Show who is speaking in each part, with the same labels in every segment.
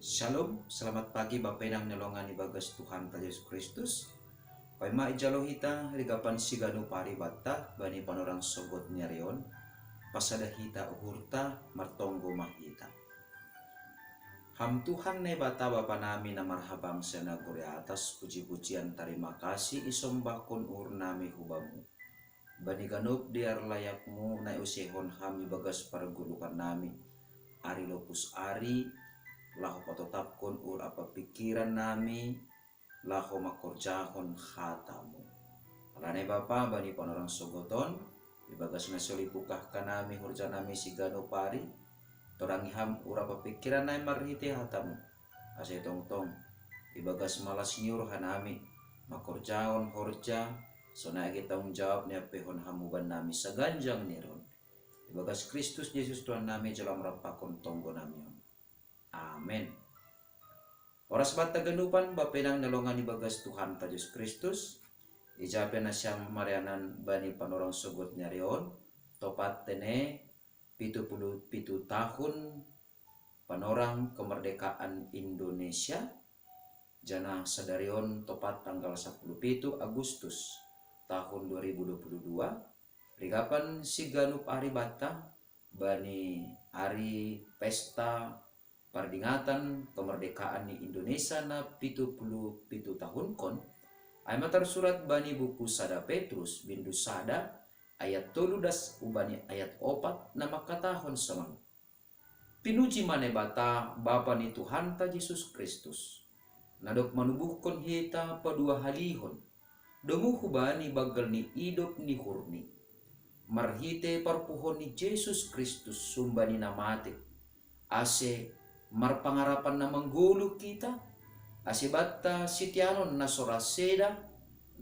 Speaker 1: Shalom, selamat pagi Bapak Inang Nelongan Ibagas Tuhan ta Yesus Kristus. Paima ijalo hita rigapan siganu pari bata bani panorang sogot nyarion pasada hita uhurta martonggo mahita. Ham Tuhan ne bata Bapa nami na marhabang sena gori atas puji-pujian terima kasih isombakon ur nami hubamu. Bani ganup diar layakmu na usehon ham ibagas pargulukan nami. Ari lopus ari laho patotapkon ur apa pikiran nami laho makorjahon hatamu. Alane Bapa bani panorang sogoton ibagas nasolipukah kanami hurja nami sigano pari torangi ham ur apa pikiran nami marhite hatamu ase tong ibagas malas nyuruh hanami makorjahon horja sonai tanggung jawab ni apehon hamuban nami saganjang niron ibagas Kristus Yesus Tuhan nami jalan rapakon tonggo namion. Amin. Oras bata ganupan bapenang nalongan ibagas Tuhan ta Yesus Kristus. Ijapen na siyang marianan bani panorang sugot nyarion. Topat tene 77 tahun panorang kemerdekaan Indonesia. Jana sadarion topat tanggal 17 Agustus tahun 2022. Rigapan si ganup ari bata bani ari pesta pardingatan kemerdekaan di Indonesia na 77 tahun kon ay matar surat bani buku sada Petrus bindu sada ayat 13 ubani ayat 4 na makatahon samang pinuji mane bata Bapa ni Tuhan ta Yesus Kristus nadok manubuhkon hita padua halihon domu hubani bagal ni idop ni hurni marhite parpuhon ni Yesus Kristus sumbani namate ase marpangarapan na manggulu kita asibata sitianon na soraseda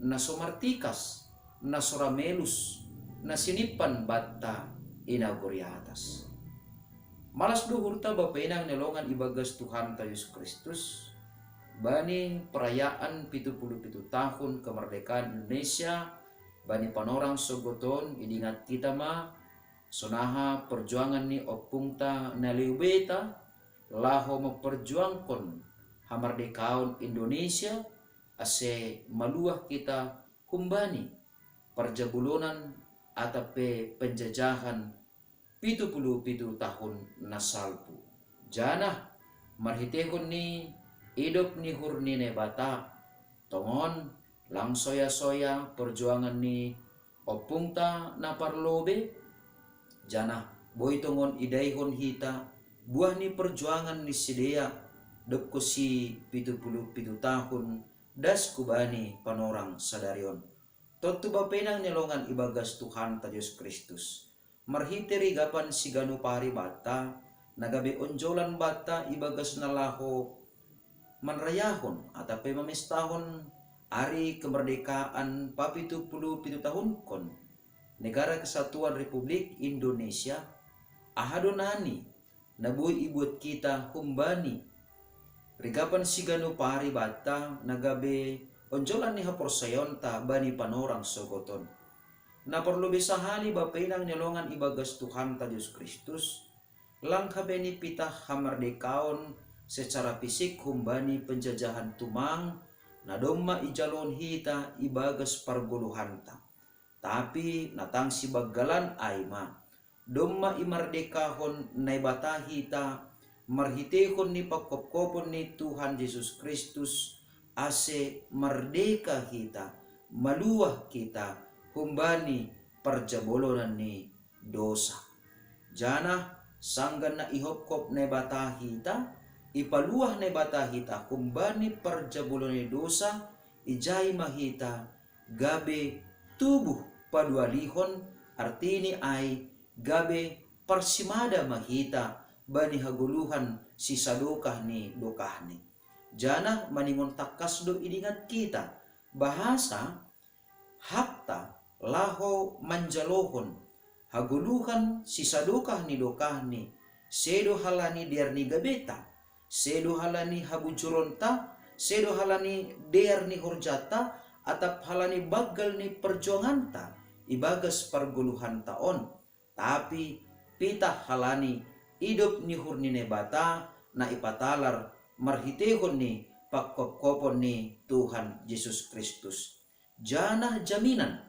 Speaker 1: na somartikas na soramelus na sinipan bata inaguri atas malas duhurta bapenang nelongan ibagas Tuhan ta Yesus Kristus bani perayaan 77 tahun kemerdekaan Indonesia bani panorang sogoton idingat kita ma sonaha perjuangan ni opungta na liubeta laho memperjuangkan hamardekaun Indonesia ase maluah kita kumbani perjabulunan atape penjajahan 77 tahun nasalpu jana marhitehon ni idop ni hurni ne bata tongon lang soya-soya perjuangan ni opungta na parlobe jana boy tongon idaihon hita buah ni perjuangan ni sidea dekko si 77 tahun das kubani panorang sadarion totu bapenang nelongan ibagas Tuhan ta Yesus Kristus marhiteri gapan si ganu pari bata nagabe onjolan bata ibagas nalaho manrayahon atape mamestahon ari kemerdekaan 77 tahun kon negara kesatuan Republik Indonesia ahadonani nabuy ibut kita humbani rigapan sigano pari bata nagabe onjolan ni haporsayon ta bani panorang sogoton na perlu bisahali bapenang nelongan ibagas Tuhan ta Yesus Kristus langkabe ni pitah hamardekaon secara fisik humbani penjajahan tumang na domma ijalon hita ibagas parguluhanta tapi natang si bagalan aima domma imardekahon nay bata hita marhitehon ni pagkopkopon ni Tuhan Yesus Kristus ase merdeka hita maluah kita humbani parjabolonan ni dosa jana sanggan na ihopkop nay bata hita ipaluah nay bata hita humbani parjabolonan ni dosa ijay mahita gabe tubuh padualihon artini ay gabe parsimada mahita bani haguluhan si sadokah ni dokah ni jana maningon takas do idingat kita bahasa hakta laho manjalohon haguluhan si sadokah ni dokah ni sedo halani diar ni gabeta sedo halani habujuronta sedo halani diar ni horjata atap halani bagal ni perjuanganta ibagas parguluhan taon tapi pitah halani hidup ni hurnine bata na ipatalar marhitehon ni pagkopkopon ni Tuhan Yesus Kristus. Janah jaminan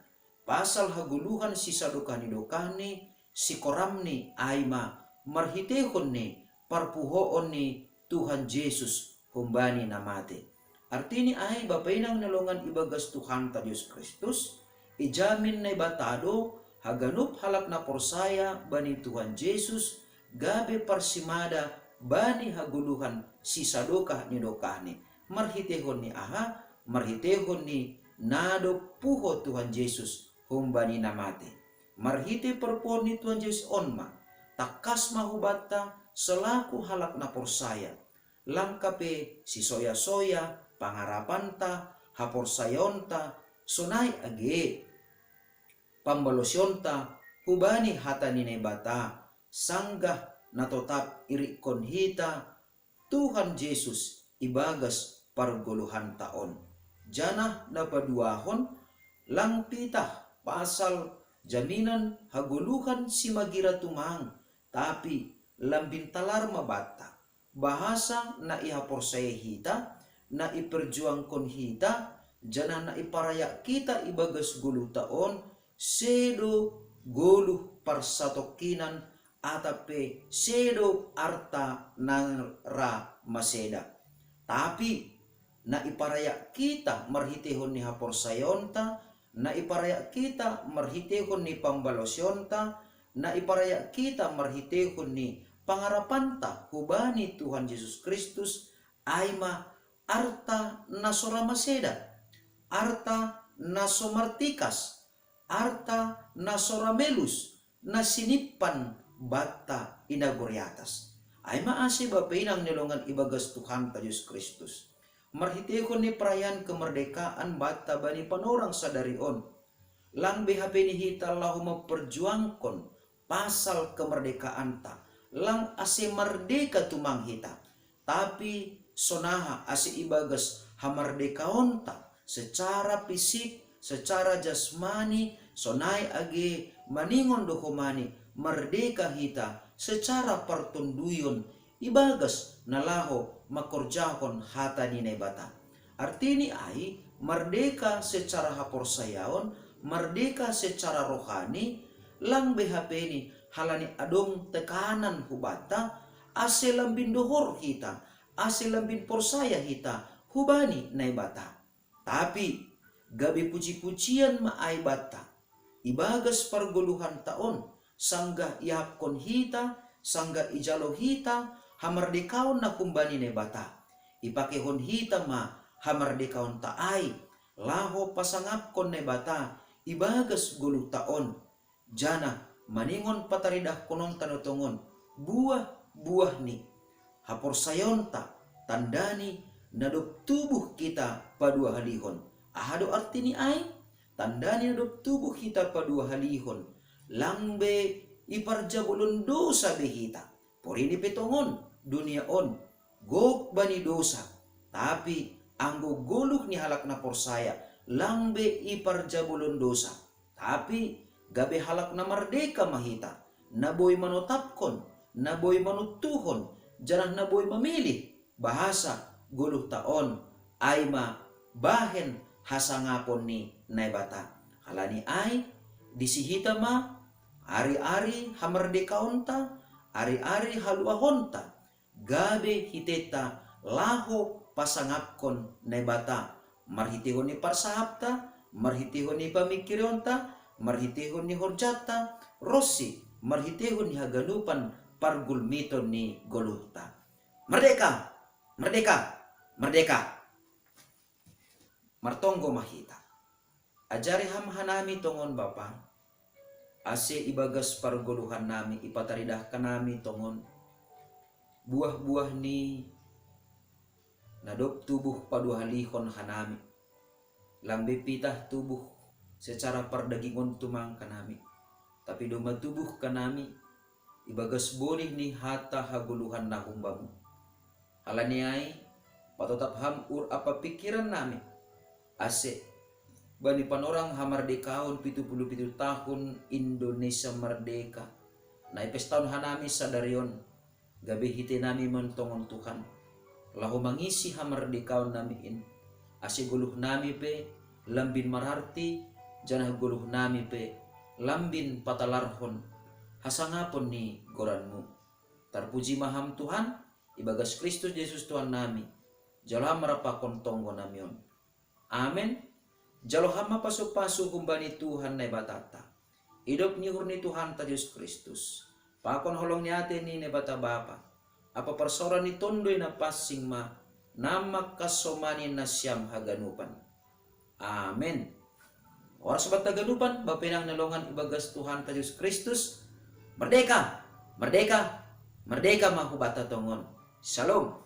Speaker 1: pasal haguluhan si sadukani dokani si koramni aima marhitehon ni parpuhoon ni Tuhan Yesus humbani namate. Artini ay bapainang nalongan ibagas Tuhan ta Diyos Kristus, ijamin na ibatado, haganup halak na porsaya bani Tuhan Yesus, gabe parsimada bani haguluhan si sadokah ni dokahni. Marhitehon ni aha, marhitehon ni nado puho Tuhan Yesus humbani namate. Marhite perpon ni Tuhan Yesus onma, takas mahubata selaku halak na porsaya. Langkape si soya-soya, pangarapanta, haporsayonta, sunay age, pambalosyonta, hubani hata ninebata, sanggah natotap irikon hita, Tuhan Yesus ibagas parguluhan taon. Janah napaduahon, lang pitah pasal jaminan haguluhan si magira tumang, tapi lambintalar mabata. Bahasa na ihaporsaya hita, na iperjuangkon hita, janah na iparaya kita ibagas gulu taon, sedo guluh parsatokinan atape sedo arta nara maseda. Tapi na iparaya kita marhitehon ni haporsayonta, na iparaya kita marhitehon ni pambalosyonta, na iparaya kita marhitehon ni pangarapanta hubani Tuhan Yesus Kristus aima arta nasora maseda, arta nasomartikas, arta nasora melus, nasinipan bata inagoriatas. Aima ase bapainang nilongan ibagas Tuhan ta Yesus Kristus. Marhitehon ni perayaan kemerdekaan bata bani panorang sadarion. Lang BHP ni hita lahu memperjuangkon pasal kemerdekaan ta. Lang ase merdeka tumang hita, tapi sonaha ase ibagas hamardekaon ta secara fisik, secara jasmani, sonai age maningon dohomani merdeka hita secara pertunduyon ibagas nalaho makorjahon hata ni nebata. Artini ai merdeka secara haporsayaon, merdeka secara rohani, lang BHP ni halani adong tekanan hubata, ase lambin dohor hita, ase lambin porsaya hita, hubani naibata. Tapi gabi puji-pujian maay bata, ibagas parguluhan taon, sangga iapkon hita, sangga ijalo hita, hamardekaon na kumbani naibata. Ipakehon hita ma hamardekaon taay, laho pasangapkon naibata, ibagas gulu taon, jana maningon pataridah konon tanutongon buah-buah ni haporsayonta tandani nadop tubuh kita padua halihon. Ahado artini ay tandani nadop tubuh kita padua halihon, langbe iparjabulun dosa behita porini petongon dunia on gok bani dosa, tapi anggo goluh ni halak na porsaya langbe iparjabulun dosa, tapi gabe halak na merdeka mahita, naboy manutapkon, naboy manutuhon, janah naboy mamilih, bahasa guluh taon, aima bahen hasangapon ni naibata. Halani ay, disihita ma, ari-ari hamerdekaonta, ari-ari haluahonta, gabe hiteta laho pasangapkon naibata, marhitihon ni parsahapta, marhitihon ni pamikirionta, marhitehon ni horjata, rossi, marhitehon ni haganupan pargulmiton ni goluhta. Merdeka, merdeka, merdeka. Martonggo mahita. Ajari hamhanami tongon bapa, ase ibagas parguluhan nami, ipataridah kanami tongon, buah-buah ni nadop tubuh paduhalihon hanami, lambe pitah tubuh secara perdagingon tumang kanami, tapi doma tubuh kanami ibagas boleh ni hata haguluhan na humbamu. Halani ay patotap hamur apa pikiran nami ase bani panorang hamardekaon 77 tahun Indonesia merdeka na ipes tahun hanami sadarion gabi hite nami mentongon Tuhan lahu mangisi hamardikaw namiin. Asiguluh nami pe lambin mararti, janah guluh nami pe lambin patalarhon. Hasangapon ni goranmu. Terpuji maham Tuhan, ibagas Kristus Yesus Tuhan nami. Jaloh marapakon tonggo namion. Amen. Jaloh hama pasuk-pasuk kumbani Tuhan na batata. Hidup ni hurni Tuhan ta Yesus Kristus. Pakon holong ni ate ni ne bata bapa. Apa persora ni tondoy na pasing ma. Namak kasomani na siyam haganupan. Amen. Oras sabat taganupan, bapinang nalongan ibagas Tuhan ta Yesus Kristus. Merdeka! Merdeka! Merdeka mahubata tongon. Shalom!